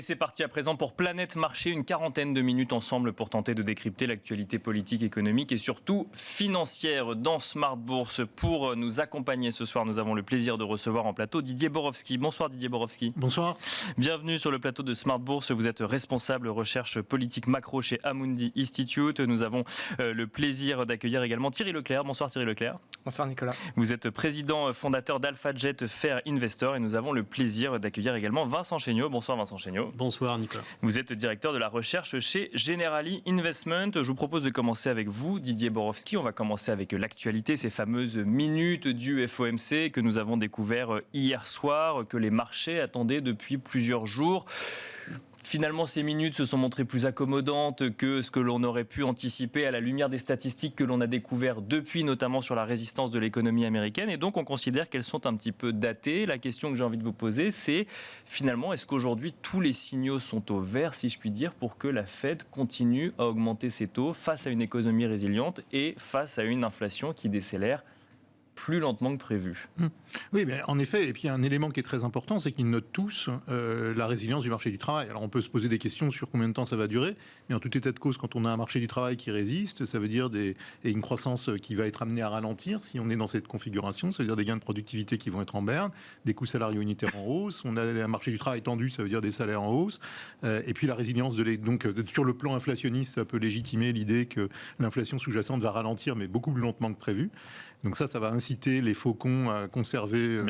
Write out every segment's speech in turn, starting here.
c'est parti à présent pour Planète Marché, une quarantaine de minutes ensemble pour tenter de décrypter l'actualité politique, économique et surtout financière dans Smart Bourse. Pour nous accompagner ce soir, nous avons le plaisir de recevoir en plateau Didier Borowski. Bonsoir Didier Borowski. Bonsoir. Bienvenue sur le plateau de Smart Bourse. Vous êtes responsable recherche politique macro chez Amundi Institute. Nous avons le plaisir d'accueillir également Thierry Leclerc. Bonsoir Thierry Leclerc. Bonsoir Nicolas. Vous êtes président fondateur d'AlphaJet Fair Investor et nous avons le plaisir d'accueillir également Vincent Chéniaud. Bonsoir Vincent Chéniaud. Bonsoir Nicolas. Vous êtes directeur de la recherche chez Generali Investment. Je vous propose de commencer avec vous, Didier Borowski. On va commencer avec l'actualité, ces fameuses minutes du FOMC que nous avons découvert hier soir, que les marchés attendaient depuis plusieurs jours. Finalement, ces minutes se sont montrées plus accommodantes que ce que l'on aurait pu anticiper à la lumière des statistiques que l'on a découvert depuis, notamment sur la résistance de l'économie américaine. Et donc, on considère qu'elles sont un petit peu datées. La question que j'ai envie de vous poser, c'est finalement, est-ce qu'aujourd'hui, tous les signaux sont au vert, si je puis dire, pour que la Fed continue à augmenter ses taux face à une économie résiliente et face à une inflation qui décélère plus lentement que prévu. Oui, mais en effet, et puis il y a un élément qui est très important, c'est qu'ils notent tous la résilience du marché du travail. Alors on peut se poser des questions sur combien de temps ça va durer, mais en tout état de cause, quand on a un marché du travail qui résiste, ça veut dire et une croissance qui va être amenée à ralentir si on est dans cette configuration, ça veut dire des gains de productivité qui vont être en berne, des coûts salariaux unitaires en hausse, on a un marché du travail tendu, ça veut dire des salaires en hausse, et puis la résilience donc sur le plan inflationniste, ça peut légitimer l'idée que l'inflation sous-jacente va ralentir, mais beaucoup plus lentement que prévu. Donc ça va inciter les faucons à conserver,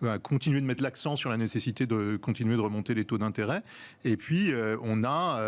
à continuer de mettre l'accent sur la nécessité de continuer de remonter les taux d'intérêt. Et puis, on a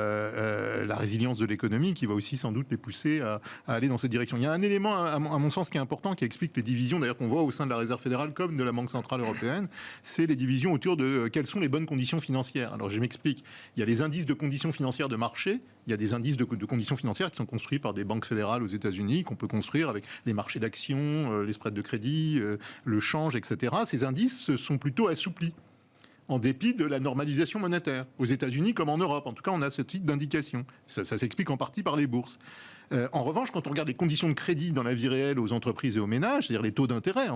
la résilience de l'économie qui va aussi sans doute les pousser à aller dans cette direction. Il y a un élément, à mon sens, qui est important, qui explique les divisions, d'ailleurs, qu'on voit au sein de la Réserve fédérale comme de la Banque centrale européenne, c'est les divisions autour de quelles sont les bonnes conditions financières. Alors, je m'explique. Il y a les indices de conditions financières de marché, il y a des indices de conditions financières qui sont construits par des banques fédérales aux États-Unis, qu'on peut construire avec les marchés d'actions, les spreads de crédit, le change, etc. Ces indices sont plutôt assouplis, en dépit de la normalisation monétaire. Aux États-Unis comme en Europe, en tout cas, on a ce type d'indication. Ça s'explique en partie par les bourses. En revanche, quand on regarde les conditions de crédit dans la vie réelle aux entreprises et aux ménages, c'est-à-dire les taux d'intérêt,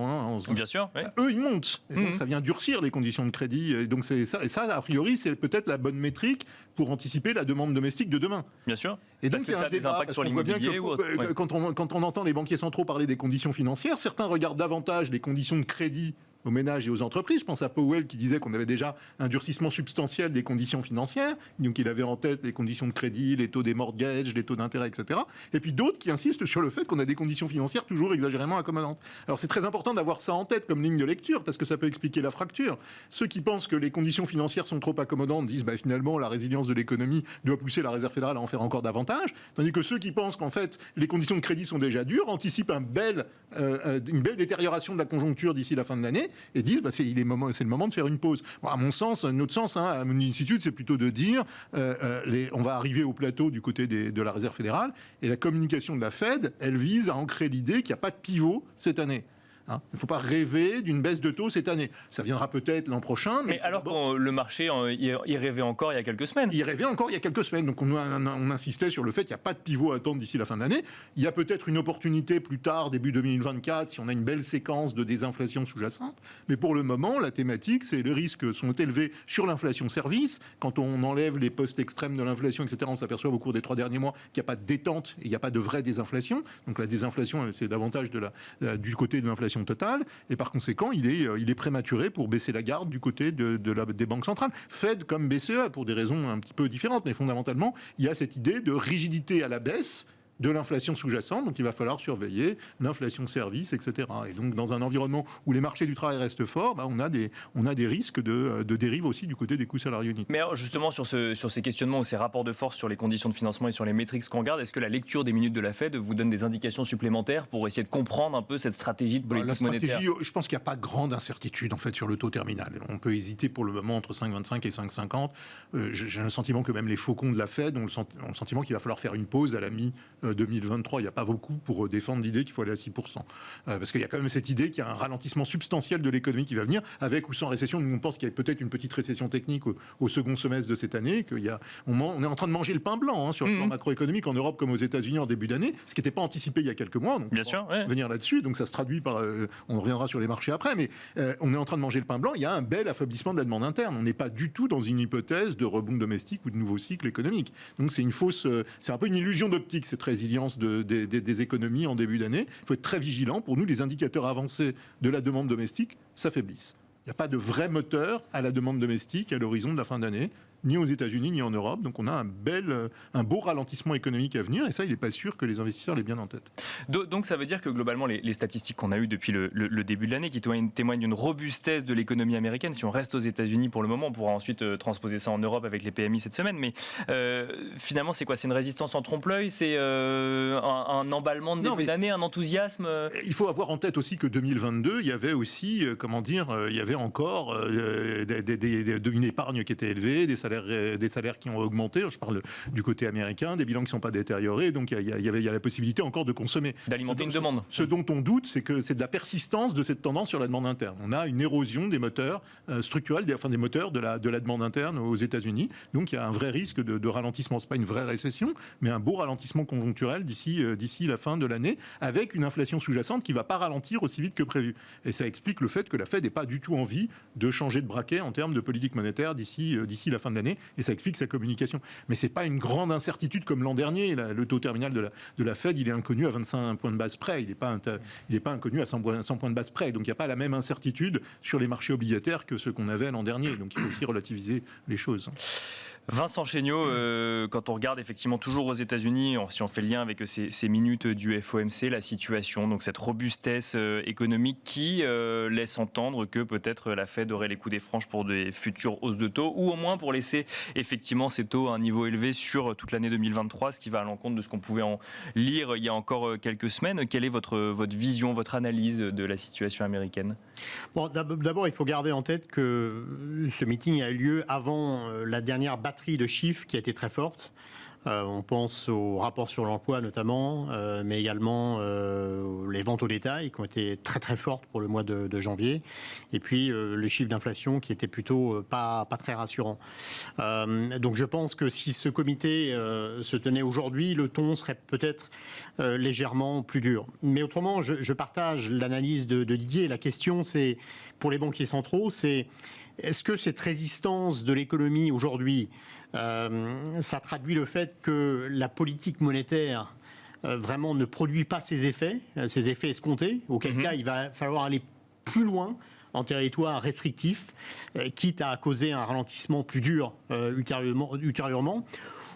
bien sûr, oui. Eux, ils montent. Et donc, ça vient durcir les conditions de crédit. Et donc, c'est ça. Et ça, a priori, c'est peut-être la bonne métrique pour anticiper la demande domestique de demain. Bien sûr. Et parce donc, que ça a des impacts sur l'immobilier ou autre. Quand on entend les banquiers centraux parler des conditions financières, certains regardent davantage les conditions de crédit aux ménages et aux entreprises. Je pense à Powell qui disait qu'on avait déjà un durcissement substantiel des conditions financières. Donc il avait en tête les conditions de crédit, les taux des mortgages, les taux d'intérêt, etc. Et puis d'autres qui insistent sur le fait qu'on a des conditions financières toujours exagérément accommodantes. Alors c'est très important d'avoir ça en tête comme ligne de lecture parce que ça peut expliquer la fracture. Ceux qui pensent que les conditions financières sont trop accommodantes disent finalement la résilience de l'économie doit pousser la Réserve fédérale à en faire encore davantage. Tandis que ceux qui pensent qu'en fait les conditions de crédit sont déjà dures anticipent une belle détérioration de la conjoncture d'ici la fin de l'année et disent c'est le moment de faire une pause. Bon, à mon sens, notre sens, à mon institut, c'est plutôt de dire on va arriver au plateau du côté de la Réserve fédérale et la communication de la Fed, elle vise à ancrer l'idée qu'il n'y a pas de pivot cette année. Il ne faut pas rêver d'une baisse de taux cette année. Ça viendra peut-être l'an prochain. Mais alors que le marché y rêvait encore il y a quelques semaines. Il rêvait encore il y a quelques semaines. Donc on insistait sur le fait qu'il n'y a pas de pivot à attendre d'ici la fin de l'année. Il y a peut-être une opportunité plus tard, début 2024, si on a une belle séquence de désinflation sous-jacente. Mais pour le moment, la thématique, c'est les risques sont élevés sur l'inflation service. Quand on enlève les postes extrêmes de l'inflation, etc., on s'aperçoit au cours des 3 derniers mois qu'il n'y a pas de détente et il n'y a pas de vraie désinflation. Donc la désinflation, c'est davantage du côté de l'inflation totale, et par conséquent, il est prématuré pour baisser la garde du côté des banques centrales. Fed comme BCE, pour des raisons un petit peu différentes, mais fondamentalement, il y a cette idée de rigidité à la baisse de l'inflation sous-jacente, donc il va falloir surveiller l'inflation service, etc. Et donc, dans un environnement où les marchés du travail restent forts, on a des risques de dérive aussi du côté des coûts salariaux unitaires. Mais alors, justement, sur ces questionnements ou ces rapports de force sur les conditions de financement et sur les métriques qu'on regarde, est-ce que la lecture des minutes de la Fed vous donne des indications supplémentaires pour essayer de comprendre un peu cette stratégie de politique monétaire ? Je pense qu'il n'y a pas grande incertitude, en fait, sur le taux terminal. On peut hésiter pour le moment entre 5,25 et 5,50. J'ai le sentiment que même les faucons de la Fed ont le sentiment qu'il va falloir faire une pause à la 2023, il n'y a pas beaucoup pour défendre l'idée qu'il faut aller à 6%. Parce qu'il y a quand même cette idée qu'il y a un ralentissement substantiel de l'économie qui va venir, avec ou sans récession. Nous, on pense qu'il y a peut-être une petite récession technique au second semestre de cette année, on est en train de manger le pain blanc sur le plan macroéconomique en Europe comme aux États-Unis en début d'année, ce qui n'était pas anticipé il y a quelques mois. Donc bien sûr, ouais. Venir là-dessus, donc ça se traduit par... on reviendra sur les marchés après, mais on est en train de manger le pain blanc. Il y a un bel affaiblissement de la demande interne. On n'est pas du tout dans une hypothèse de rebond domestique ou de nouveau cycle économique. Donc c'est c'est un peu une illusion d'optique, cette résilience des économies en début d'année. Il faut être très vigilant. Pour nous, les indicateurs avancés de la demande domestique s'affaiblissent. Il n'y a pas de vrai moteur à la demande domestique à l'horizon de la fin d'année, ni aux États-Unis, ni en Europe. Donc on a un beau ralentissement économique à venir, et ça, il n'est pas sûr que les investisseurs l'aient bien en tête. Donc ça veut dire que globalement, les statistiques qu'on a eues depuis le début de l'année, qui témoignent d'une robustesse de l'économie américaine, si on reste aux États-Unis pour le moment, on pourra ensuite transposer ça en Europe avec les PMI cette semaine, mais finalement, c'est quoi? C'est une résistance en trompe-l'œil? C'est un emballement de début d'année, un enthousiasme? Il faut avoir en tête aussi que 2022, il y avait aussi, il y avait encore une épargne qui était élevée, des salaires qui ont augmenté. Je parle du côté américain, des bilans qui ne sont pas détériorés. Donc il y a la possibilité encore de consommer. D'alimenter une demande. Ce dont on doute, c'est que c'est de la persistance de cette tendance sur la demande interne. On a une érosion des moteurs structurels, des moteurs de la demande interne aux États-Unis. Donc il y a un vrai risque de ralentissement. Ce n'est pas une vraie récession, mais un beau ralentissement conjoncturel d'ici la fin de l'année, avec une inflation sous-jacente qui ne va pas ralentir aussi vite que prévu. Et ça explique le fait que la Fed n'ait pas du tout envie de changer de braquet en termes de politique monétaire d'ici la fin de l'année, et ça explique sa communication. Mais c'est pas une grande incertitude comme l'an dernier. Le taux terminal de la Fed, il est inconnu à 25 points de base près. Il n'est pas inconnu à 100 points de base près. Donc il n'y a pas la même incertitude sur les marchés obligataires que ceux qu'on avait l'an dernier. Donc il faut aussi relativiser les choses. Vincent Chéniaud, quand on regarde effectivement toujours aux États-Unis, si on fait le lien avec ces minutes du FOMC, la situation, donc cette robustesse économique qui laisse entendre que peut-être la Fed aurait les coups des franches pour des futures hausses de taux, ou au moins pour laisser effectivement ces taux à un niveau élevé sur toute l'année 2023, ce qui va à l'encontre de ce qu'on pouvait en lire il y a encore quelques semaines. Quelle est votre vision, votre analyse de la situation américaine? Bon, d'abord, il faut garder en tête que ce meeting a eu lieu avant la dernière batterie de chiffres qui a été très forte. On pense au rapport sur l'emploi notamment, mais également les ventes au détail qui ont été très très fortes pour le mois de janvier, et puis le chiffre d'inflation qui était plutôt pas très rassurant. Donc je pense que si ce comité se tenait aujourd'hui, le ton serait peut-être légèrement plus dur. Mais autrement, je partage l'analyse de Didier. La question, c'est pour les banquiers centraux, c'est est-ce que cette résistance de l'économie aujourd'hui, ça traduit le fait que la politique monétaire vraiment ne produit pas ses effets escomptés, auquel cas il va falloir aller plus loin en territoire restrictif, quitte à causer un ralentissement plus dur ultérieurement.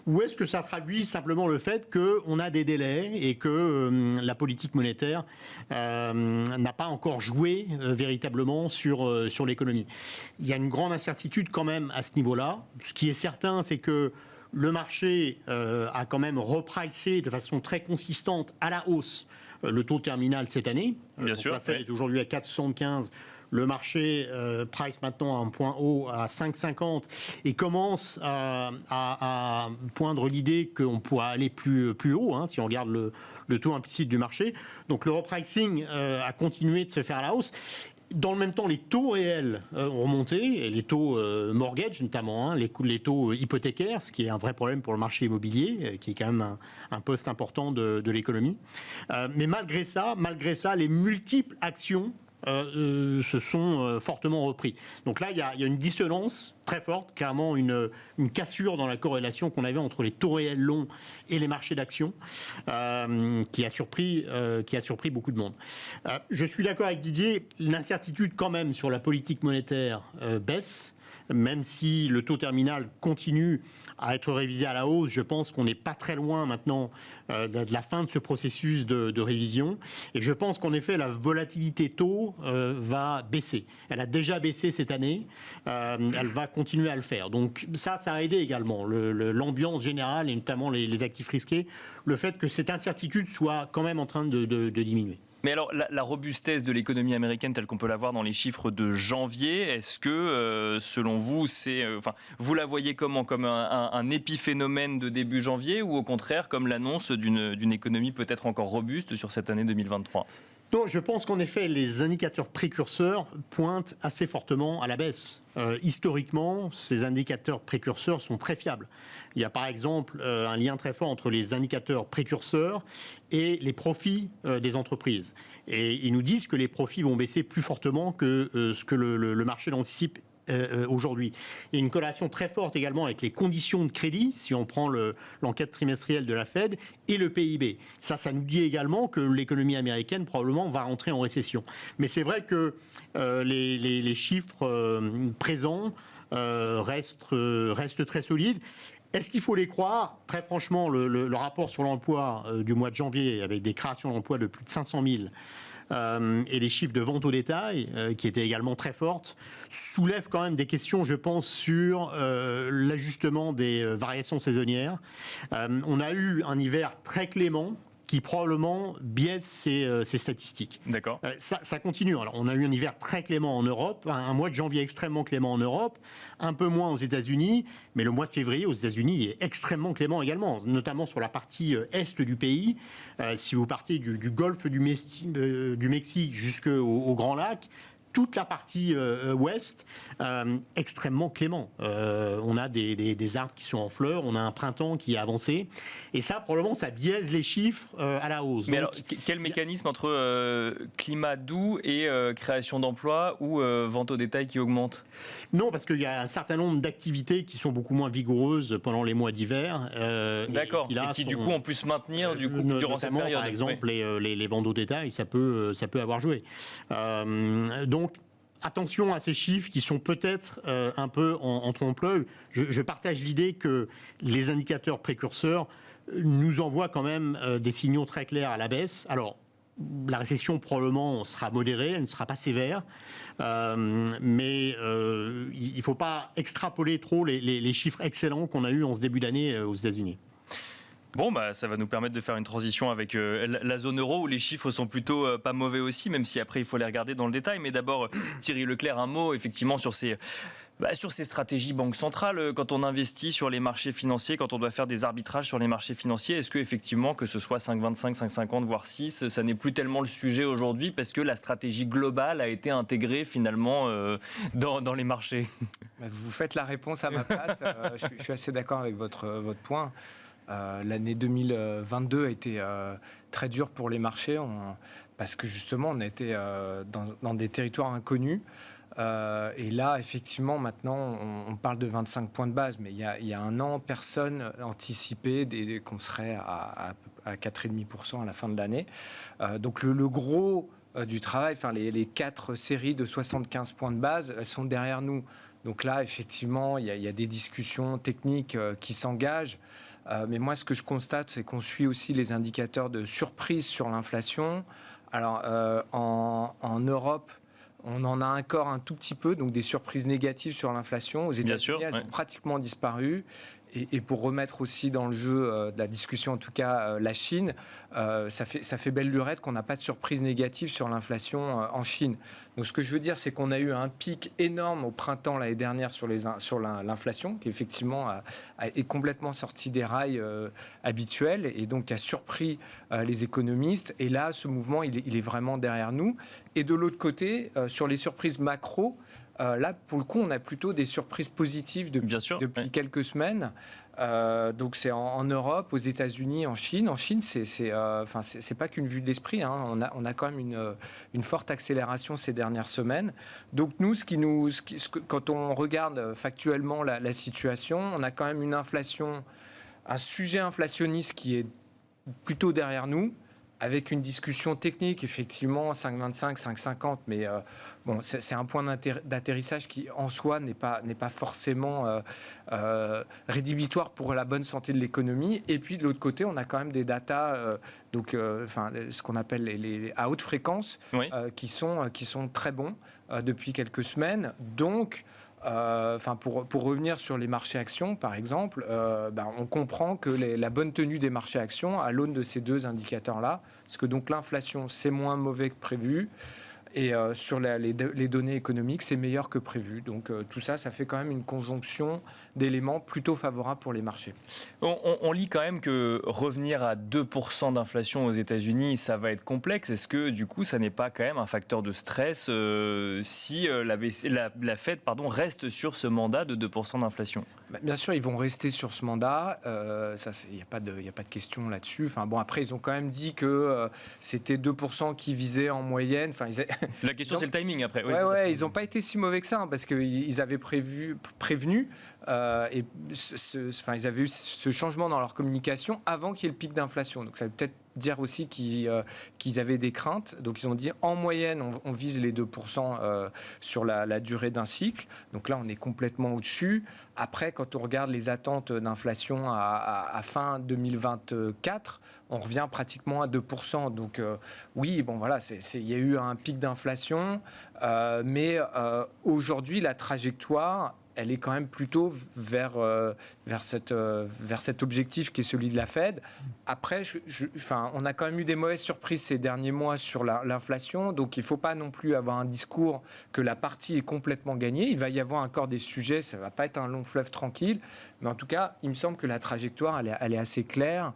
Ou est-ce que ça traduit simplement le fait qu'on a des délais et que la politique monétaire n'a pas encore joué véritablement sur l'économie? Il y a une grande incertitude quand même à ce niveau-là. Ce qui est certain, c'est que le marché a quand même repricé de façon très consistante à la hausse le taux terminal cette année. Bien sûr, la Fed est aujourd'hui à 4,75. Le marché price maintenant à un point haut à 5,50 et commence à poindre l'idée qu'on pourra aller plus haut, si on regarde le taux implicite du marché. Donc le repricing a continué de se faire à la hausse. Dans le même temps, les taux réels ont remonté, et les taux mortgage notamment, les taux hypothécaires, ce qui est un vrai problème pour le marché immobilier, qui est quand même un poste important de l'économie. Mais malgré ça, les multiples actions se sont fortement repris. Donc là, il y a une dissonance très forte, clairement une cassure dans la corrélation qu'on avait entre les taux réels longs et les marchés d'actions, qui a surpris beaucoup de monde. Je suis d'accord avec Didier, l'incertitude quand même sur la politique monétaire baisse. Même si le taux terminal continue à être révisé à la hausse, je pense qu'on n'est pas très loin maintenant de la fin de ce processus de révision. Et je pense qu'en effet, la volatilité taux va baisser. Elle a déjà baissé cette année, elle va continuer à le faire. Donc ça a aidé également l'ambiance générale, et notamment les actifs risqués, le fait que cette incertitude soit quand même en train de diminuer. Mais alors, la robustesse de l'économie américaine telle qu'on peut la voir dans les chiffres de janvier, est-ce que, selon vous, vous la voyez comment ? Comme un épiphénomène de début janvier ou au contraire comme l'annonce d'une économie peut-être encore robuste sur cette année 2023 ? Donc, je pense qu'en effet, les indicateurs précurseurs pointent assez fortement à la baisse. Historiquement, ces indicateurs précurseurs sont très fiables. Il y a par exemple un lien très fort entre les indicateurs précurseurs et les profits des entreprises. Et ils nous disent que les profits vont baisser plus fortement que ce que le marché l'anticipe aujourd'hui. Il y a une corrélation très forte également avec les conditions de crédit, si on prend l'enquête trimestrielle de la Fed, et le PIB. Ça nous dit également que l'économie américaine probablement va rentrer en récession. Mais c'est vrai que les chiffres présents restent très solides. Est-ce qu'il faut les croire ? Très franchement, le rapport sur l'emploi du mois de janvier, avec des créations d'emplois de plus de 500 000, et les chiffres de vente au détail, qui étaient également très fortes, soulèvent quand même des questions, je pense, sur l'ajustement des variations saisonnières. On a eu un hiver très clément, qui probablement biaise ces statistiques. D'accord. Ça continue. Alors, on a eu un hiver très clément en Europe, un mois de janvier extrêmement clément en Europe, un peu moins aux États-Unis, mais le mois de février aux États-Unis est extrêmement clément également, notamment sur la partie est du pays. Si vous partez du golfe du Mexique jusqu'au Grand Lac, toute la partie ouest, extrêmement clément. On a des arbres qui sont en fleurs, on a un printemps qui a avancé, et ça, probablement, ça biaise les chiffres à la hausse. Mais donc, alors, quel mécanisme entre climat doux et création d'emplois ou vente au détail qui augmente ? Non, parce qu'il y a un certain nombre d'activités qui sont beaucoup moins vigoureuses pendant les mois d'hiver. D'accord, et qui du coup ont pu se maintenir durant cette période. Par exemple, les ventes au détail, ça peut avoir joué. Donc, attention à ces chiffres qui sont peut-être un peu en trompe-l'œil. Je partage l'idée que les indicateurs précurseurs nous envoient quand même des signaux très clairs à la baisse. Alors, la récession probablement sera modérée, elle ne sera pas sévère, mais il ne faut pas extrapoler trop les chiffres excellents qu'on a eus en ce début d'année aux États-Unis. Bon, ça va nous permettre de faire une transition avec la zone euro où les chiffres sont plutôt pas mauvais aussi, même si après il faut les regarder dans le détail. Mais d'abord, Thierry Leclerc, un mot effectivement sur ces stratégies banques centrales. Quand on investit sur les marchés financiers, quand on doit faire des arbitrages sur les marchés financiers, est-ce que effectivement que ce soit 5,25, 5,50 voire 6, ça n'est plus tellement le sujet aujourd'hui parce que la stratégie globale a été intégrée finalement dans les marchés ? Vous faites la réponse à ma place. Je suis assez d'accord avec votre point. L'année 2022 a été très dure pour les marchés parce que justement on a été dans des territoires inconnus. Et là, effectivement, maintenant, on parle de 25 points de base, mais il y a un an, personne anticipait qu'on serait à 4,5% à la fin de l'année. Donc le gros du travail, les 4 séries de 75 points de base, elles sont derrière nous. Donc là, effectivement, il y a des discussions techniques qui s'engagent. Mais moi, ce que je constate, c'est qu'on suit aussi les indicateurs de surprise sur l'inflation. Alors, en Europe, on en a encore un tout petit peu, donc des surprises négatives sur l'inflation. Aux États-Unis, elles ont pratiquement disparu. Et pour remettre aussi dans le jeu de la discussion, en tout cas la Chine, ça fait belle lurette qu'on n'a pas de surprise négative sur l'inflation en Chine. Donc ce que je veux dire, c'est qu'on a eu un pic énorme au printemps l'année dernière sur l'inflation, qui effectivement est complètement sorti des rails habituels et donc a surpris les économistes. Et là, ce mouvement, il est vraiment derrière nous. Et de l'autre côté, sur les surprises macro, là, pour le coup, on a plutôt des surprises positives depuis quelques semaines. Donc, c'est en Europe, aux États-Unis, en Chine. En Chine, c'est pas qu'une vue de l'esprit. Hein. On a quand même une forte accélération ces dernières semaines. Donc, nous, quand on regarde factuellement la situation, on a quand même une inflation, un sujet inflationniste qui est plutôt derrière nous, avec une discussion technique, effectivement, 5,25, 5,50, mais c'est un point d'atterrissage qui, en soi, n'est pas forcément rédhibitoire pour la bonne santé de l'économie. Et puis, de l'autre côté, on a quand même des datas, ce qu'on appelle les à haute fréquence, qui sont très bons depuis quelques semaines. Donc, pour revenir sur les marchés actions, par exemple, on comprend que la bonne tenue des marchés actions à l'aune de ces deux indicateurs-là, parce que donc l'inflation, c'est moins mauvais que prévu, et sur les données économiques, c'est meilleur que prévu. Donc tout ça, ça fait quand même une conjonction d'éléments plutôt favorables pour les marchés. On lit quand même que revenir à 2% d'inflation aux États-Unis, ça va être complexe. Est-ce que du coup, ça n'est pas quand même un facteur de stress si la Fed reste sur ce mandat de 2% d'inflation? Bien sûr, ils vont rester sur ce mandat. Il n'y a pas de question là-dessus. Après, ils ont quand même dit que c'était 2% qui visaient en moyenne. La question, c'est le timing après. Oui, ils n'ont pas été si mauvais que ça, parce qu'ils avaient prévenu. Ils avaient eu ce changement dans leur communication avant qu'il y ait le pic d'inflation. Donc ça veut peut-être dire aussi qu'ils avaient des craintes. Donc ils ont dit en moyenne, on vise les 2% sur la durée d'un cycle. Donc là, on est complètement au-dessus. Après, quand on regarde les attentes d'inflation à fin 2024, on revient pratiquement à 2%. Donc oui, il y a eu un pic d'inflation, mais aujourd'hui, la trajectoire, elle est quand même plutôt vers cet objectif qui est celui de la Fed. Après, on a quand même eu des mauvaises surprises ces derniers mois sur l'inflation, donc il ne faut pas non plus avoir un discours que la partie est complètement gagnée. Il va y avoir encore des sujets, ça ne va pas être un long fleuve tranquille, mais en tout cas, il me semble que la trajectoire, elle est assez claire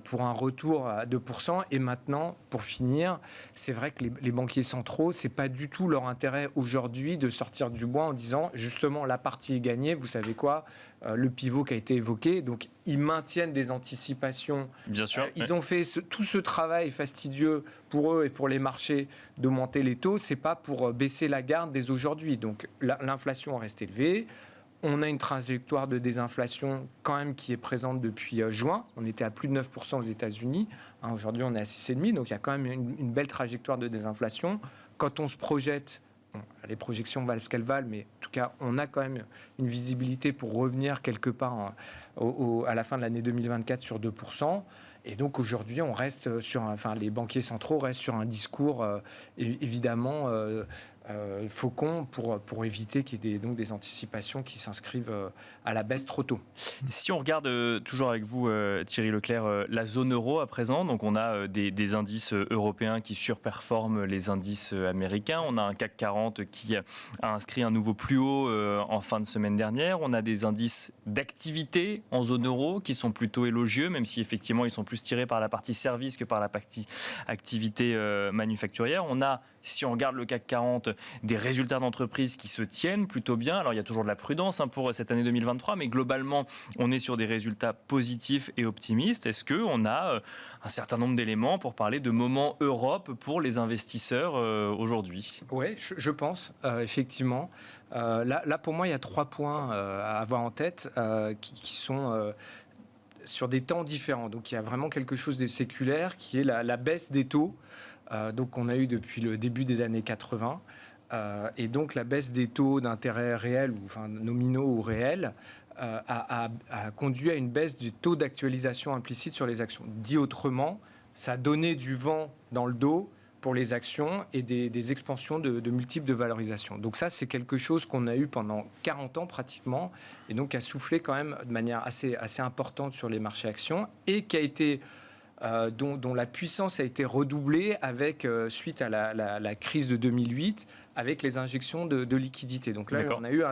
pour un retour à 2%. Et maintenant, pour finir, c'est vrai que les banquiers centraux, ce n'est pas du tout leur intérêt aujourd'hui de sortir du bois en disant, justement, la partie est gagnée, vous savez quoi, le pivot qui a été évoqué. Donc, ils maintiennent des anticipations. Bien sûr. Ils ont fait tout ce travail fastidieux pour eux et pour les marchés d'augmenter les taux. Ce n'est pas pour baisser la garde dès aujourd'hui. Donc, l'inflation reste élevée. On a une trajectoire de désinflation quand même qui est présente depuis juin. On était à plus de 9% aux États-Unis. Aujourd'hui, on est à 6,5%. Donc, il y a quand même une belle trajectoire de désinflation. Quand on se projette, les projections valent ce qu'elles valent, mais en tout cas, on a quand même une visibilité pour revenir quelque part à la fin de l'année 2024 sur 2%. Et donc, aujourd'hui, on reste les banquiers centraux restent sur un discours évidemment faucon pour éviter qu'il y ait des anticipations qui s'inscrivent à la baisse trop tôt. Si on regarde toujours avec vous, Thierry Leclerc, la zone euro à présent, donc on a des indices européens qui surperforment les indices américains. On a un CAC 40 qui a inscrit un nouveau plus haut en fin de semaine dernière. On a des indices d'activité en zone euro qui sont plutôt élogieux, même si effectivement ils sont plus tirés par la partie service que par la partie activité manufacturière. On a, si on regarde le CAC 40, des résultats d'entreprise qui se tiennent plutôt bien. Alors il y a toujours de la prudence pour cette année 2023, mais globalement, on est sur des résultats positifs et optimistes. Est-ce qu'on a un certain nombre d'éléments pour parler de moment Europe pour les investisseurs aujourd'hui? Oui, je pense, effectivement. Là, pour moi, il y a 3 points à avoir en tête qui sont sur des temps différents. Donc il y a vraiment quelque chose de séculaire qui est la baisse des taux. Donc on a eu depuis le début des années 80. Et donc la baisse des taux d'intérêt réels, nominaux ou réels, a conduit à une baisse du taux d'actualisation implicite sur les actions. Dit autrement, ça a donné du vent dans le dos pour les actions et des expansions de multiples de valorisation. Donc ça, c'est quelque chose qu'on a eu pendant 40 ans pratiquement, et donc qui a soufflé quand même de manière assez importante sur les marchés actions, et qui a été... dont la puissance a été redoublée suite à la crise de 2008, avec les injections de liquidités. Donc là, on a eu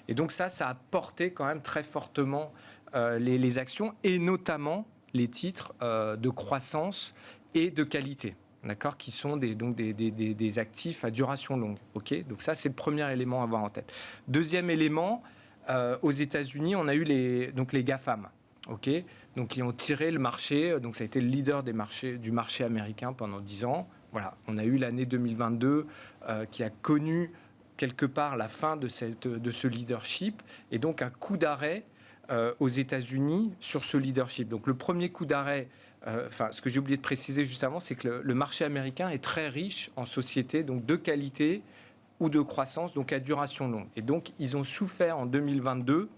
et donc ça a porté quand même très fortement les actions, et notamment les titres de croissance et de qualité, d'accord, qui sont des actifs à duration longue. Okay, donc ça, c'est le premier élément à avoir en tête. Deuxième élément, aux États-Unis, on a eu les GAFAM. Okay, donc qui ont tiré le marché, donc ça a été le leader du marché américain pendant 10 ans. Voilà, on a eu l'année 2022 qui a connu quelque part la fin de ce leadership, et donc un coup d'arrêt aux États-Unis sur ce leadership. Donc le premier coup d'arrêt, ce que j'ai oublié de préciser juste avant, c'est que le marché américain est très riche en sociétés donc de qualité ou de croissance, donc à duration longue. Et donc ils ont souffert en 2022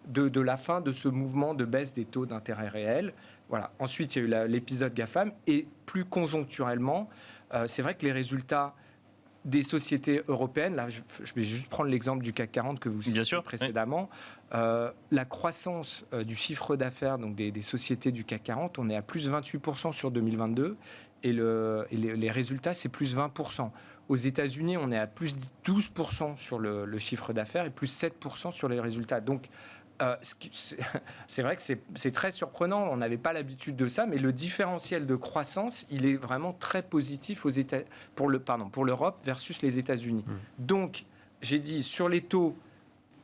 de la fin de ce mouvement de baisse des taux d'intérêt réels. Voilà. Ensuite, il y a eu l'épisode GAFAM, et plus conjoncturellement, c'est vrai que les résultats des sociétés européennes, là je vais juste prendre l'exemple du CAC 40 que vous citiez précédemment, la croissance du chiffre d'affaires donc des sociétés du CAC 40, on est à plus 28% sur 2022 et les résultats c'est plus 20%. Aux États-Unis, on est à plus 12% sur le chiffre d'affaires et plus 7% sur les résultats. Donc, c'est vrai que c'est très surprenant. On n'avait pas l'habitude de ça, mais le différentiel de croissance, il est vraiment très positif pour l'Europe versus les États-Unis. Donc, j'ai dit, sur les taux,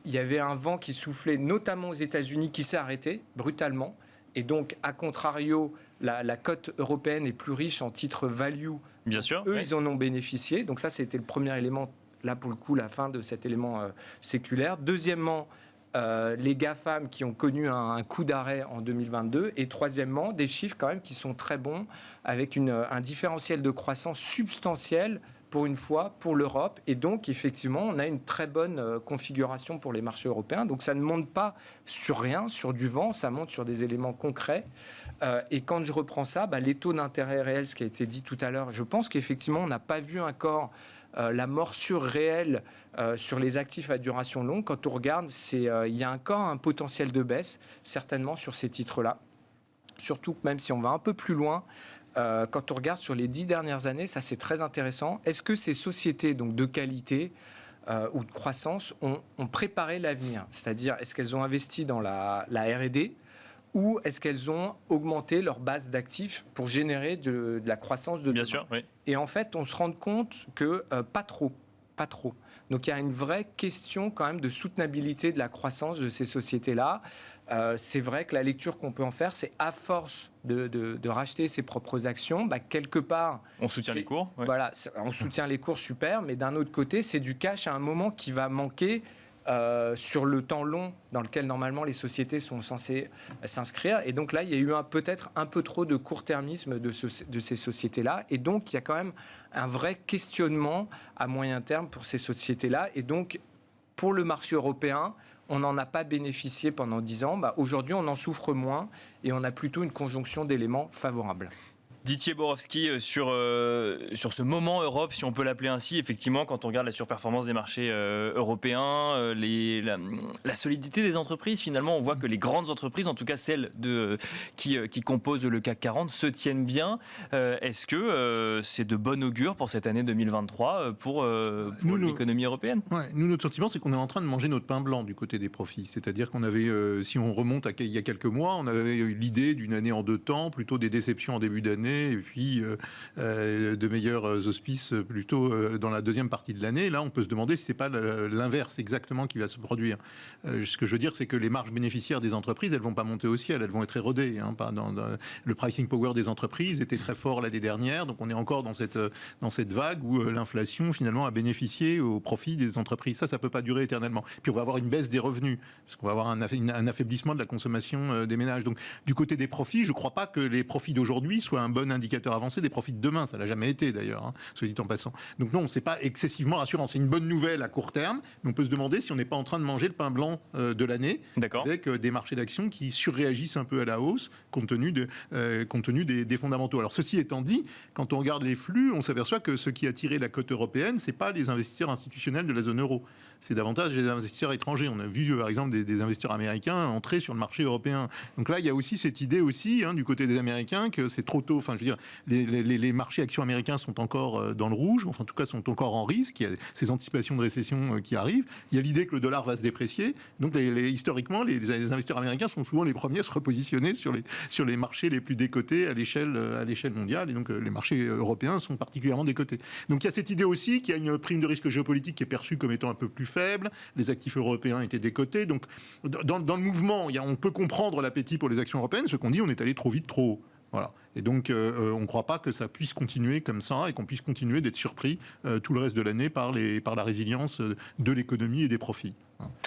il y avait un vent qui soufflait, notamment aux États-Unis, qui s'est arrêté brutalement. Et donc, à contrario, la cote européenne est plus riche en titres value. Bien sûr. Eux, ils en ont bénéficié. Donc ça, c'était le premier élément, là, pour le coup, la fin de cet élément séculaire. Deuxièmement, les GAFAM qui ont connu un coup d'arrêt en 2022. Et troisièmement, des chiffres quand même qui sont très bons, avec un différentiel de croissance substantiel pour une fois, pour l'Europe. Et donc, effectivement, on a une très bonne configuration pour les marchés européens. Donc, ça ne monte pas sur rien, sur du vent, ça monte sur des éléments concrets. Et quand je reprends ça, les taux d'intérêt réels, ce qui a été dit tout à l'heure, je pense qu'effectivement, on n'a pas vu encore la morsure réelle sur les actifs à duration longue. Quand on regarde, il y a encore un potentiel de baisse, certainement, sur ces titres-là. Surtout que même si on va un peu plus loin, quand on regarde sur les 10 dernières années, ça c'est très intéressant. Est-ce que ces sociétés donc, de qualité ou de croissance ont préparé l'avenir ? C'est-à-dire, est-ce qu'elles ont investi dans la R&D ou est-ce qu'elles ont augmenté leur base d'actifs pour générer de la croissance de demain ? Bien sûr, oui. Et en fait, on se rend compte que pas trop. Donc il y a une vraie question quand même de soutenabilité de la croissance de ces sociétés-là. C'est vrai que la lecture qu'on peut en faire, c'est à force de racheter ses propres actions, quelque part... On soutient les cours. Ouais. Voilà, on soutient les cours, super, mais d'un autre côté, c'est du cash à un moment qui va manquer sur le temps long dans lequel normalement les sociétés sont censées s'inscrire. Et donc là, il y a eu peut-être un peu trop de court-termisme de ces sociétés-là. Et donc, il y a quand même un vrai questionnement à moyen terme pour ces sociétés-là. Et donc, pour le marché européen, on n'en a pas bénéficié pendant 10 ans. Aujourd'hui, on en souffre moins et on a plutôt une conjonction d'éléments favorables. Didier Borowski, sur ce moment Europe, si on peut l'appeler ainsi, effectivement, quand on regarde la surperformance des marchés européens, la solidité des entreprises, finalement, on voit que les grandes entreprises, en tout cas celles qui composent le CAC 40, se tiennent bien. Est-ce que c'est de bon augure pour cette année 2023 pour l'économie européenne ? Nous, notre sentiment, c'est qu'on est en train de manger notre pain blanc du côté des profits. C'est-à-dire qu'on avait, si on remonte il y a quelques mois, on avait eu l'idée d'une année en 2 temps, plutôt des déceptions en début d'année, et puis de meilleurs auspices plutôt dans la deuxième partie de l'année. Là, on peut se demander si c'est pas l'inverse exactement qui va se produire. Ce que je veux dire, c'est que les marges bénéficiaires des entreprises, elles vont pas monter au ciel, elles vont être érodées. Le pricing power des entreprises était très fort l'année dernière, donc on est encore dans cette vague où l'inflation finalement a bénéficié au profit des entreprises. Ça peut pas durer éternellement. Puis on va avoir une baisse des revenus, parce qu'on va avoir un affaiblissement de la consommation des ménages. Donc du côté des profits, je crois pas que les profits d'aujourd'hui soient un bon indicateur avancé des profits de demain. Ça l'a jamais été d'ailleurs, soit dit en passant. Donc non, c'est pas excessivement rassurant. C'est une bonne nouvelle à court terme, mais on peut se demander si on n'est pas en train de manger le pain blanc de l'année, avec des marchés d'actions qui surréagissent un peu à la hausse compte tenu des fondamentaux. Alors ceci étant dit, quand on regarde les flux, on s'aperçoit que ce qui a tiré la cote européenne, c'est pas les investisseurs institutionnels de la zone euro. C'est davantage les investisseurs étrangers. On a vu, par exemple, des investisseurs américains entrer sur le marché européen. Donc là, il y a aussi cette idée aussi, du côté des Américains, que c'est trop tôt. Enfin, je veux dire, les marchés actions américains sont encore dans le rouge, enfin, en tout cas, sont encore en risque. Il y a ces anticipations de récession qui arrivent. Il y a l'idée que le dollar va se déprécier. Donc, historiquement, les investisseurs américains sont souvent les premiers à se repositionner sur les marchés les plus décotés à l'échelle mondiale. Et donc, les marchés européens sont particulièrement décotés. Donc, il y a cette idée aussi qu'il y a une prime de risque géopolitique qui est perçue comme étant un peu plus faible. Les actifs européens étaient décotés. Donc, dans le mouvement, on peut comprendre l'appétit pour les actions européennes. Ce qu'on dit, on est allé trop vite, trop haut. Voilà. Et donc, on ne croit pas que ça puisse continuer comme ça et qu'on puisse continuer d'être surpris tout le reste de l'année par la résilience de l'économie et des profits.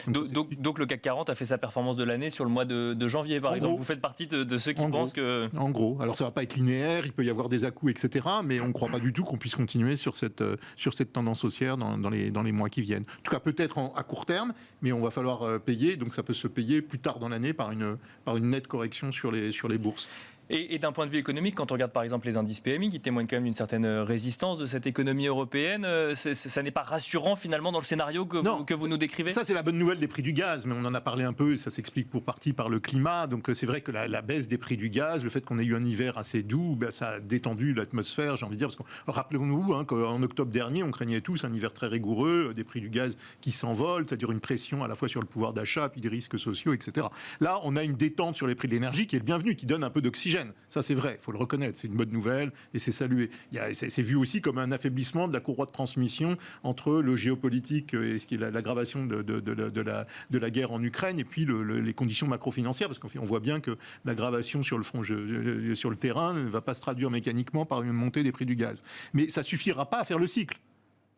Donc le CAC 40 a fait sa performance de l'année sur le mois de janvier, par exemple. Vous faites partie de ceux qui pensent que... En gros. Alors, ça ne va pas être linéaire, il peut y avoir des à-coups, etc. Mais on ne croit pas du tout qu'on puisse continuer sur cette tendance haussière dans les mois qui viennent. En tout cas, peut-être à court terme, mais on va falloir payer. Donc, ça peut se payer plus tard dans l'année par une nette correction sur les bourses. Et d'un point de vue économique, quand on regarde par exemple les indices PMI qui témoignent quand même d'une certaine résistance de cette économie européenne, ça n'est pas rassurant finalement dans le scénario que vous nous décrivez? Ça, c'est la bonne nouvelle des prix du gaz, mais on en a parlé un peu, et ça s'explique pour partie par le climat. Donc c'est vrai que la baisse des prix du gaz, le fait qu'on ait eu un hiver assez doux, ça a détendu l'atmosphère, j'ai envie de dire. Parce que, rappelons-nous qu'en octobre dernier, on craignait tous un hiver très rigoureux, des prix du gaz qui s'envolent, c'est-à-dire une pression à la fois sur le pouvoir d'achat, puis des risques sociaux, etc. Là, on a une détente sur les prix de l'énergie qui est le bienvenu, qui donne un peu d'oxygène. Ça, c'est vrai, il faut le reconnaître, c'est une bonne nouvelle et c'est salué. C'est vu aussi comme un affaiblissement de la courroie de transmission entre le géopolitique et ce qui est l'aggravation de la guerre en Ukraine et puis les conditions macro-financières, parce qu'on voit bien que l'aggravation sur le terrain ne va pas se traduire mécaniquement par une montée des prix du gaz. Mais ça suffira pas à faire le cycle.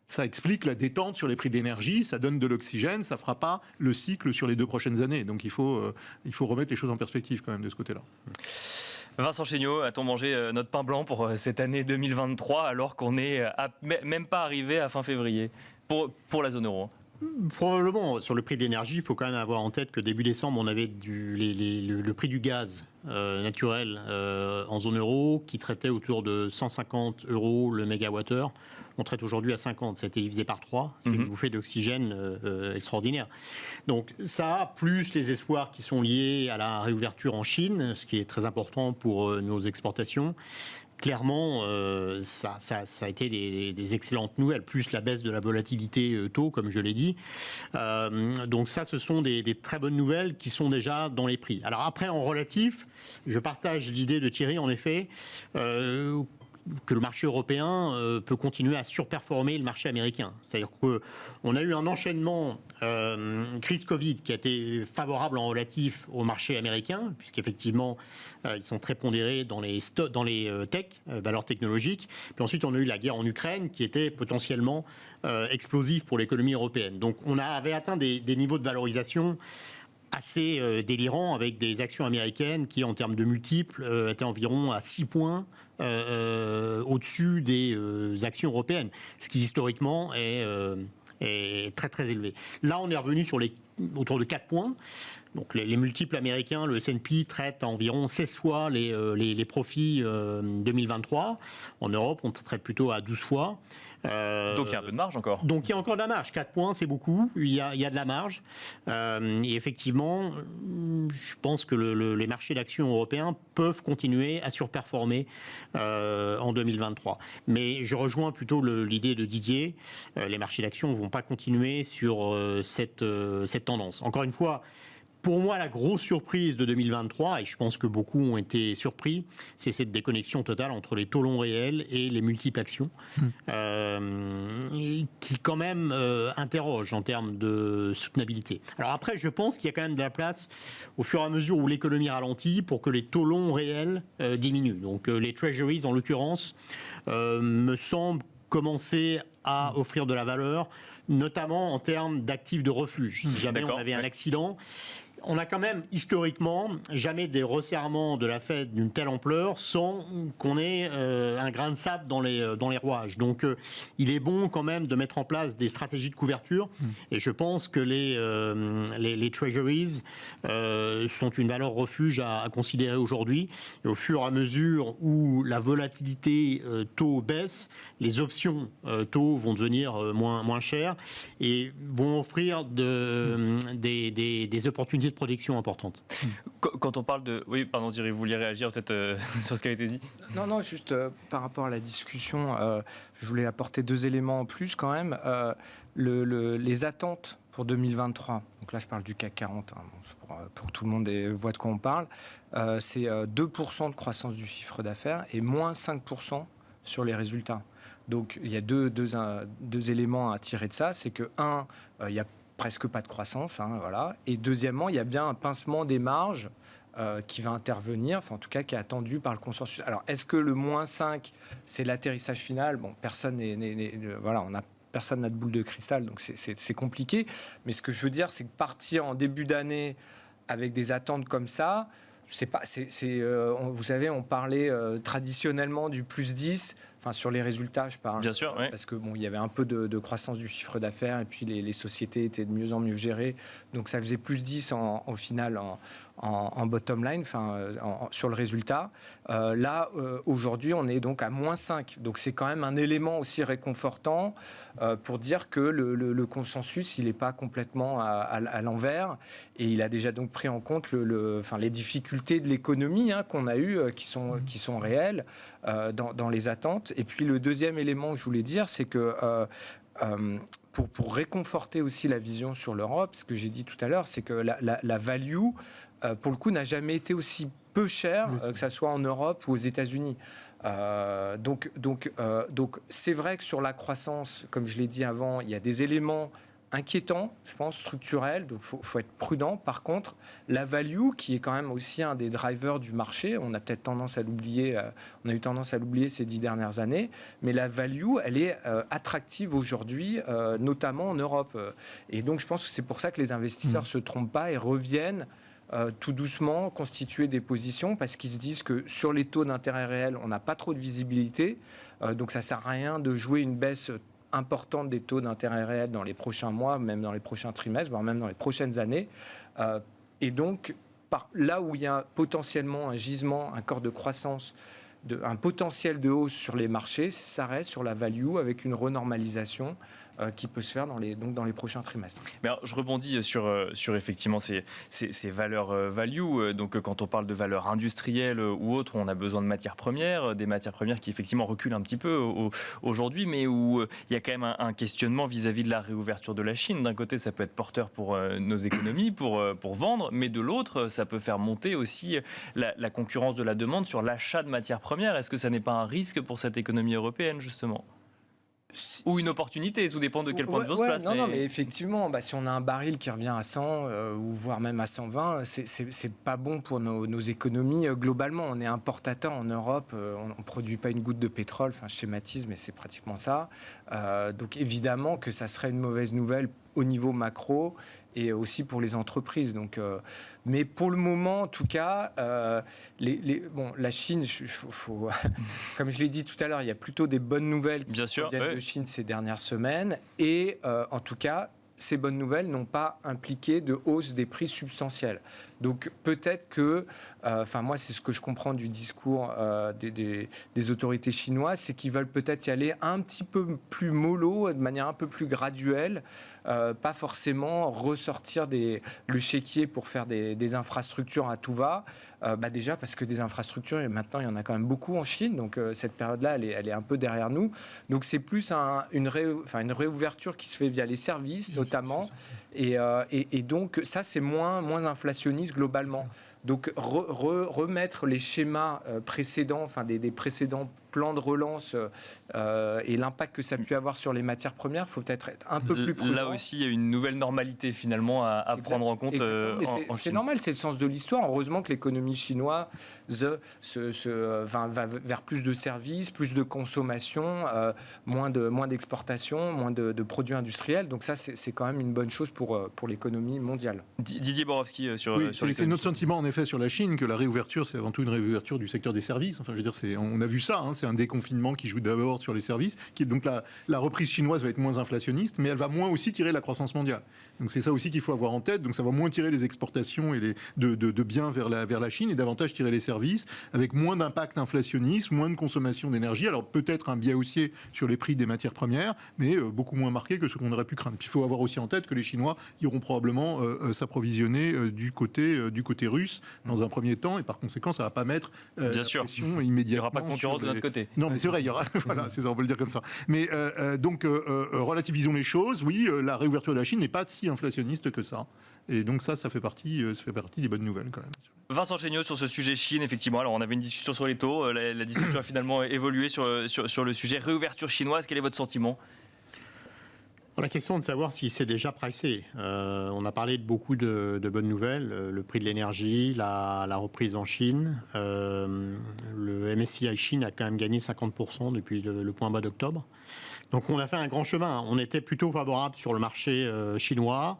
Ça explique la détente sur les prix d'énergie, ça donne de l'oxygène, ça ne fera pas le cycle sur les 2 prochaines années. Donc il faut remettre les choses en perspective quand même de ce côté-là. Vincent Chéniaud, a-t-on mangé notre pain blanc pour cette année 2023 alors qu'on n'est même pas arrivé à fin février pour la zone euro? Probablement, sur le prix de l'énergie, il faut quand même avoir en tête que début décembre, on avait le prix du gaz naturel en zone euro qui traitait autour de 150 € le mégawattheure. On traite aujourd'hui à 50, ça a été divisé par 3, c'est une bouffée d'oxygène extraordinaire. Donc ça, plus les espoirs qui sont liés à la réouverture en Chine, ce qui est très important pour nos exportations. Clairement, ça a été des excellentes nouvelles, plus la baisse de la volatilité taux, comme je l'ai dit. Donc ça, ce sont des très bonnes nouvelles qui sont déjà dans les prix. Alors après, en relatif, je partage l'idée de Thierry, en effet, que le marché européen peut continuer à surperformer le marché américain. C'est-à-dire qu'on a eu un enchaînement crise Covid qui a été favorable en relatif au marché américain, puisqu'effectivement, ils sont très pondérés dans les tech, valeurs technologiques. Puis ensuite, on a eu la guerre en Ukraine qui était potentiellement explosive pour l'économie européenne. Donc on avait atteint des niveaux de valorisation assez délirants avec des actions américaines qui, en termes de multiples, étaient environ à 6 points au-dessus des actions européennes, ce qui historiquement est très très élevé. Là, on est revenu autour de 4 points. Donc les multiples américains, le S&P traite à environ 16 fois les profits 2023. En Europe, on traite plutôt à 12 fois. Donc il y a un peu de marge encore. Donc il y a encore de la marge. 4 points, c'est beaucoup. Il y a de la marge. Et effectivement, je pense que les marchés d'actions européens peuvent continuer à surperformer en 2023. Mais je rejoins plutôt l'idée de Didier. Les marchés d'actions ne vont pas continuer sur cette tendance. Encore une fois, pour moi, la grosse surprise de 2023, et je pense que beaucoup ont été surpris, c'est cette déconnexion totale entre les taux longs réels et les multiples actions, qui quand même interroge en termes de soutenabilité. Alors après, je pense qu'il y a quand même de la place, au fur et à mesure où l'économie ralentit, pour que les taux longs réels diminuent. Donc les treasuries, en l'occurrence, me semblent commencer à offrir de la valeur, notamment en termes d'actifs de refuge. Si jamais on avait un accident, on a quand même, historiquement, jamais des resserrements de la Fed d'une telle ampleur sans qu'on ait un grain de sable dans les rouages. Donc, il est bon quand même de mettre en place des stratégies de couverture. Et je pense que les treasuries sont une valeur refuge à considérer aujourd'hui. Et au fur et à mesure où la volatilité taux baisse, les options taux vont devenir moins chères et vont offrir des opportunités de protection importantes. Quand on parle de... Oui, pardon Thierry, vous vouliez réagir peut-être sur ce qui a été dit? Non, juste par rapport à la discussion, je voulais apporter 2 éléments en plus quand même. Les attentes pour 2023, donc là je parle du CAC 40, pour que tout le monde voit de quoi on parle, c'est 2% de croissance du chiffre d'affaires et moins 5% sur les résultats. Donc il y a deux éléments à tirer de ça, c'est que il y a presque pas de croissance, voilà. Et deuxièmement, il y a bien un pincement des marges qui va intervenir, enfin en tout cas qui est attendu par le consensus. Alors est-ce que le moins 5, c'est l'atterrissage final? Bon, personne personne n'a de boule de cristal, donc c'est compliqué. Mais ce que je veux dire, c'est que partir en début d'année avec des attentes comme ça, vous savez, on parlait traditionnellement du plus 10. sur les résultats, je parle. Bien sûr, oui. Parce que il y avait un peu de croissance du chiffre d'affaires et puis les sociétés étaient de mieux en mieux gérées. Donc ça faisait plus 10 au final en bottom line, sur le résultat. Là, aujourd'hui, on est donc à moins 5. Donc c'est quand même un élément aussi réconfortant pour dire que le consensus, il n'est pas complètement à l'envers. Et il a déjà donc pris en compte les difficultés de l'économie qu'on a eues, qui sont réelles dans les attentes. Et puis le deuxième élément que je voulais dire, c'est que pour réconforter aussi la vision sur l'Europe, ce que j'ai dit tout à l'heure, c'est que la value, pour le coup, n'a jamais été aussi peu chère, que ça soit en Europe ou aux États-Unis. Donc c'est vrai que sur la croissance, comme je l'ai dit avant, il y a des éléments inquiétant, je pense, structurel, donc il faut être prudent. Par contre, la value, qui est quand même aussi un des drivers du marché, on a peut-être tendance à l'oublier, on a eu tendance à l'oublier ces 10 dernières années, mais la value, elle est attractive aujourd'hui, notamment en Europe. Et donc, je pense que c'est pour ça que les investisseurs ne se trompent pas et reviennent tout doucement constituer des positions, parce qu'ils se disent que sur les taux d'intérêt réels, on n'a pas trop de visibilité, donc ça ne sert à rien de jouer une baisse importante des taux d'intérêt réels dans les prochains mois, même dans les prochains trimestres, voire même dans les prochaines années. Et donc, là où il y a potentiellement un gisement, un corps de croissance, un potentiel de hausse sur les marchés, ça reste sur la value avec une renormalisation qui peut se faire dans les prochains trimestres. Mais alors, je rebondis sur effectivement ces valeurs value. Donc, quand on parle de valeurs industrielles ou autres, on a besoin de matières premières, des matières premières qui effectivement reculent un petit peu aujourd'hui, mais où il y a quand même un questionnement vis-à-vis de la réouverture de la Chine. D'un côté, ça peut être porteur pour nos économies, pour vendre, mais de l'autre, ça peut faire monter aussi la concurrence de la demande sur l'achat de matières premières. Est-ce que ça n'est pas un risque pour cette économie européenne, justement ? Ou une opportunité, tout dépend de quel point de vue on se place. Non, mais effectivement, si on a un baril qui revient à 100 ou voire même à 120, c'est pas bon pour nos économies globalement. On est importateur en Europe, on ne produit pas une goutte de pétrole, je schématise, mais c'est pratiquement ça. Donc évidemment que ça serait une mauvaise nouvelle au niveau macro et aussi pour les entreprises. Donc, mais pour le moment, en tout cas, la Chine, comme je l'ai dit tout à l'heure, il y a plutôt des bonnes nouvelles qui viennent de Chine ces dernières semaines. Et en tout cas, ces bonnes nouvelles n'ont pas impliqué de hausse des prix substantielle. Donc peut-être que, moi c'est ce que je comprends du discours des autorités chinoises, c'est qu'ils veulent peut-être y aller un petit peu plus mollo, de manière un peu plus graduelle, pas forcément ressortir le chéquier pour faire des infrastructures à tout va. Déjà parce que des infrastructures, maintenant il y en a quand même beaucoup en Chine, donc cette période-là elle est un peu derrière nous. Donc c'est plus une réouverture qui se fait via les services notamment, et donc ça c'est moins inflationniste globalement. Donc remettre les schémas précédents, des précédents plans de relance et l'impact que ça a pu avoir sur les matières premières, il faut peut-être être un peu plus prudent. Là aussi, il y a une nouvelle normalité finalement à prendre en compte. C'est normal, c'est le sens de l'histoire. Heureusement que l'économie chinoise va vers plus de services, plus de consommation, moins d'exportation, moins de produits industriels. Donc ça, c'est quand même une bonne chose pour l'économie mondiale. Didier Borowski sur c'est notre sentiment en effet sur la Chine que la réouverture, c'est avant tout une réouverture du secteur des services. Enfin, je veux dire, on a vu ça. C'est un déconfinement qui joue d'abord sur les services. Donc la reprise chinoise va être moins inflationniste, mais elle va moins aussi tirer la croissance mondiale. Donc c'est ça aussi qu'il faut avoir en tête. Donc ça va moins tirer les exportations et de biens vers la Chine et davantage tirer les services, avec moins d'impact inflationniste, moins de consommation d'énergie. Alors peut-être un biais haussier sur les prix des matières premières, mais beaucoup moins marqué que ce qu'on aurait pu craindre. Puis il faut avoir aussi en tête que les Chinois iront probablement s'approvisionner du côté russe dans un premier temps, et par conséquent ça ne va pas mettre bien sûr pression immédiatement. Il n'y aura pas de concurrence de notre côté. Non, mais c'est vrai, il y aura. Voilà, c'est ça, on peut le dire comme ça. Mais donc relativisons les choses. Oui, la réouverture de la Chine n'est pas si inflationniste que ça. Et donc ça fait partie des bonnes nouvelles quand même. Vincent Chéniaud, sur ce sujet Chine, effectivement, alors on avait une discussion sur les taux, la discussion a finalement évolué sur le sujet réouverture chinoise. Quel est votre sentiment ? La question de savoir si c'est déjà pricé. On a parlé de beaucoup de bonnes nouvelles, le prix de l'énergie, la reprise en Chine. Le MSCI Chine a quand même gagné 50% depuis le point bas d'octobre. Donc on a fait un grand chemin. On était plutôt favorable sur le marché chinois.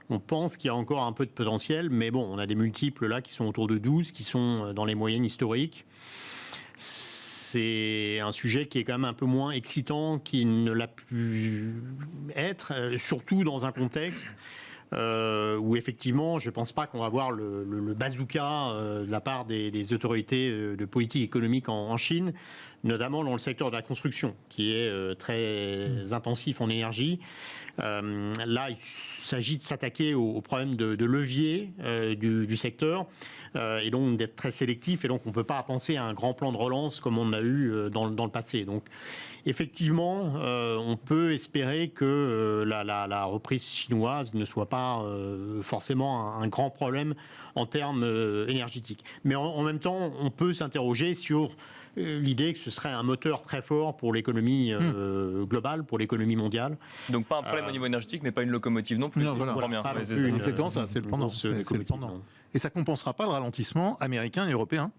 On pense qu'il y a encore un peu de potentiel, mais bon, on a des multiples là qui sont autour de 12, qui sont dans les moyennes historiques. c'est un sujet qui est quand même un peu moins excitant qu'il ne l'a pu être, surtout dans un contexte où effectivement, je ne pense pas qu'on va voir le bazooka de la part des autorités de politique économique en Chine, notamment dans le secteur de la construction, qui est très intensif en énergie. Là, il s'agit de s'attaquer aux problèmes de levier du secteur et donc d'être très sélectif. Et donc, on ne peut pas penser à un grand plan de relance comme on a eu dans le passé. Donc, effectivement, on peut espérer que la reprise chinoise ne soit pas forcément un grand problème en termes énergétiques. Mais en même temps, on peut s'interroger sur l'idée que ce serait un moteur très fort pour l'économie globale, pour l'économie mondiale. Donc pas un problème au niveau énergétique, mais pas une locomotive non plus. Non, voilà. Pas C'est non plus exactement ça, c'est le pendant. grosse C'est le locomotive, pendant. non. Et ça ne compensera pas le ralentissement américain et européen.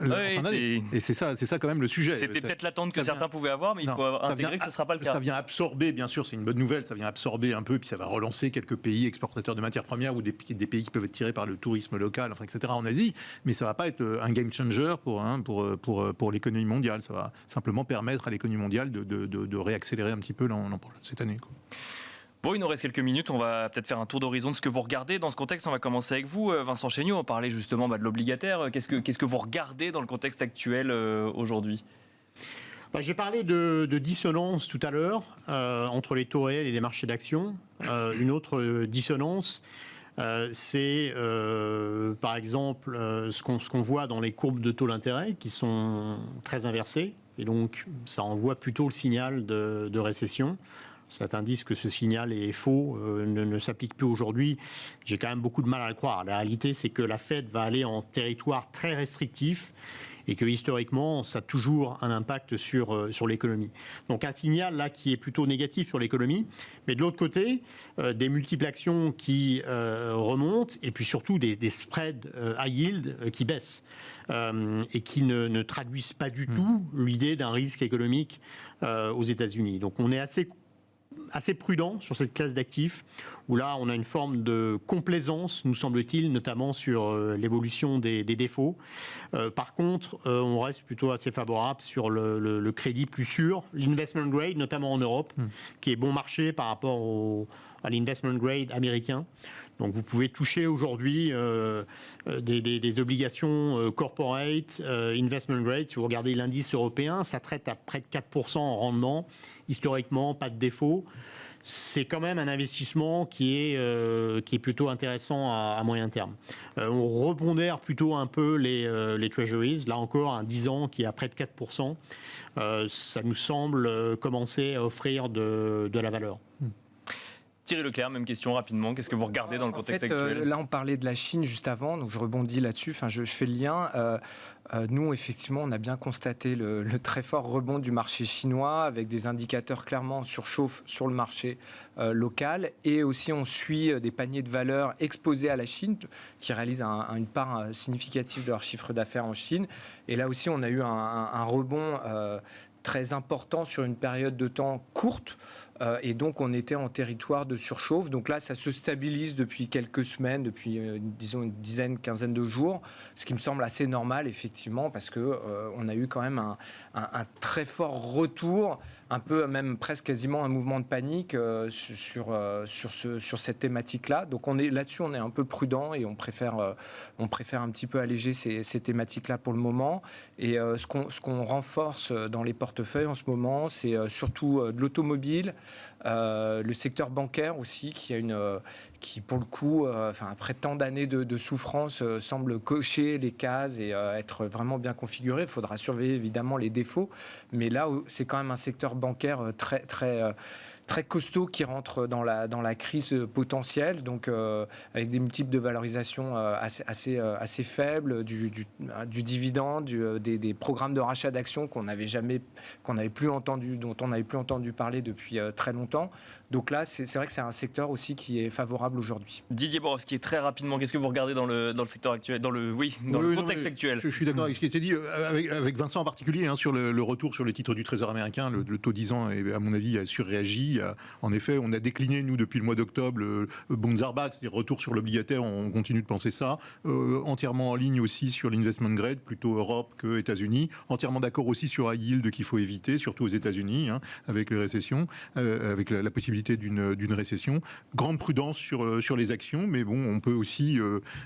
Oui, en fin d'année. Et c'est ça quand même le sujet. C'était Ça- peut-être l'attente que ça certains vient- pouvaient avoir, mais il Non, faut ça intégrer vient- que ce ne sera pas le cas. Ça vient absorber, bien sûr, c'est une bonne nouvelle, ça vient absorber un peu, puis ça va relancer quelques pays exportateurs de matières premières ou des pays qui peuvent être tirés par le tourisme local, enfin, etc. en Asie, mais ça ne va pas être un game changer pour l'économie mondiale. Ça va simplement permettre à l'économie mondiale de réaccélérer un petit peu cette année, quoi. Bon, il nous reste quelques minutes, on va peut-être faire un tour d'horizon de ce que vous regardez. Dans ce contexte, on va commencer avec vous, Vincent Chéniaud. On parlait justement de l'obligataire. Qu'est-ce que vous regardez dans le contexte actuel aujourd'hui ? J'ai parlé de dissonance tout à l'heure entre les taux réels et les marchés d'actions. Une autre dissonance, c'est par exemple ce qu'on voit dans les courbes de taux d'intérêt qui sont très inversées. Et donc, ça envoie plutôt le signal de récession. Cet indice que ce signal est faux ne s'applique plus aujourd'hui. J'ai quand même beaucoup de mal à le croire. La réalité, c'est que la Fed va aller en territoire très restrictif et que historiquement, ça a toujours un impact sur l'économie. Donc un signal là qui est plutôt négatif sur l'économie. Mais de l'autre côté, des multiples actions qui remontent et puis surtout des spreads high yield qui baissent et qui ne traduisent pas du tout l'idée d'un risque économique aux États-Unis. Donc on est assez prudent sur cette classe d'actifs, où là, on a une forme de complaisance, nous semble-t-il, notamment sur l'évolution des défauts. Par contre, on reste plutôt assez favorable sur le crédit plus sûr, l'investment grade, notamment en Europe, qui est bon marché par rapport à l'investment grade américain. Donc vous pouvez toucher aujourd'hui des obligations corporate, investment grade. Si vous regardez l'indice européen, ça traite à près de 4% en rendement. Historiquement, pas de défaut. C'est quand même un investissement qui est plutôt intéressant à moyen terme. On repondère plutôt un peu les treasuries. Là encore, un 10 ans qui est à près de 4%. Ça nous semble commencer à offrir de la valeur. Thierry Leclerc, même question rapidement. Qu'est-ce que vous regardez dans le contexte actuel ? Là, on parlait de la Chine juste avant, donc je rebondis là-dessus. Enfin, je fais le lien. Nous, effectivement, on a bien constaté le très fort rebond du marché chinois avec des indicateurs clairement en surchauffe sur le marché local. Et aussi, on suit des paniers de valeurs exposés à la Chine qui réalisent une part significative de leur chiffre d'affaires en Chine. Et là aussi, on a eu un rebond très important sur une période de temps courte. Et donc, on était en territoire de surchauffe. Donc là, ça se stabilise depuis quelques semaines, depuis, disons, une dizaine, quinzaine de jours, ce qui me semble assez normal, effectivement, parce qu'on a eu quand même un très fort retour, un peu même presque quasiment un mouvement de panique sur cette thématique-là. Donc là-dessus, on est un peu prudent et on préfère un petit peu alléger ces thématiques-là pour le moment. Et ce qu'on renforce dans les portefeuilles en ce moment, c'est surtout de l'automobile, le secteur bancaire aussi, qui pour le coup, après tant d'années de souffrance, semble cocher les cases et être vraiment bien configuré. Il faudra surveiller évidemment les défauts, mais là, c'est quand même un secteur bancaire très, très, très costaud qui rentre dans la crise potentielle, donc avec des multiples de valorisation assez faibles, du dividende, des programmes de rachat d'actions dont on n'avait plus entendu parler depuis très longtemps. Donc là, c'est vrai que c'est un secteur aussi qui est favorable aujourd'hui. Didier Borowski, très rapidement, qu'est-ce que vous regardez dans le secteur actuel, dans le contexte actuel ? Je suis d'accord avec ce qui a été dit, avec Vincent en particulier, sur le retour sur les titres du Trésor américain. Le taux 10 ans, à mon avis, a surréagi. rallye. En effet, on a décliné, nous, depuis le mois d'octobre, le Bundsarbach, c'est-à-dire retour sur l'obligataire, on continue de penser ça. Entièrement en ligne aussi sur l'investment grade, plutôt Europe que États-Unis. Entièrement d'accord aussi sur high yield qu'il faut éviter, surtout aux États-Unis, avec les récessions, avec la possibilité d'une récession. Grande prudence sur les actions, mais bon, on peut aussi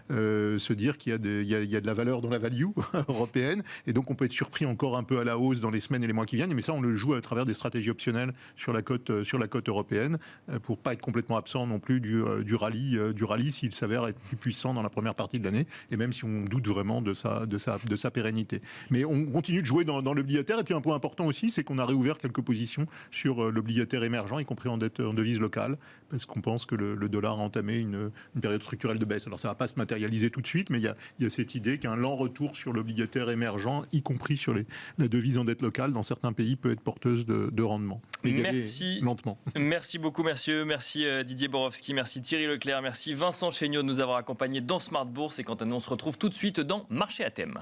se dire qu'il y a de la valeur dans la value européenne, et donc on peut être surpris encore un peu à la hausse dans les semaines et les mois qui viennent, mais ça on le joue à travers des stratégies optionnelles sur la cote européenne, pour pas être complètement absent non plus du rallye s'il s'avère être plus puissant dans la première partie de l'année, et même si on doute vraiment de sa pérennité. Mais on continue de jouer dans l'obligataire, et puis un point important aussi, c'est qu'on a réouvert quelques positions sur l'obligataire émergent, y compris en devise locale, parce qu'on pense que le dollar a entamé une période structurelle de baisse. Alors ça ne va pas se matérialiser tout de suite, mais il y a cette idée qu'un lent retour sur l'obligataire émergent, y compris sur la devise en dette locale, dans certains pays, peut être porteuse de rendement. Merci. Lentement. Merci beaucoup, messieurs. Merci Didier Borowski, merci Thierry Leclerc, merci Vincent Chéniaud de nous avoir accompagnés dans Smart Bourse. Et quant à nous, on se retrouve tout de suite dans Marché à thème.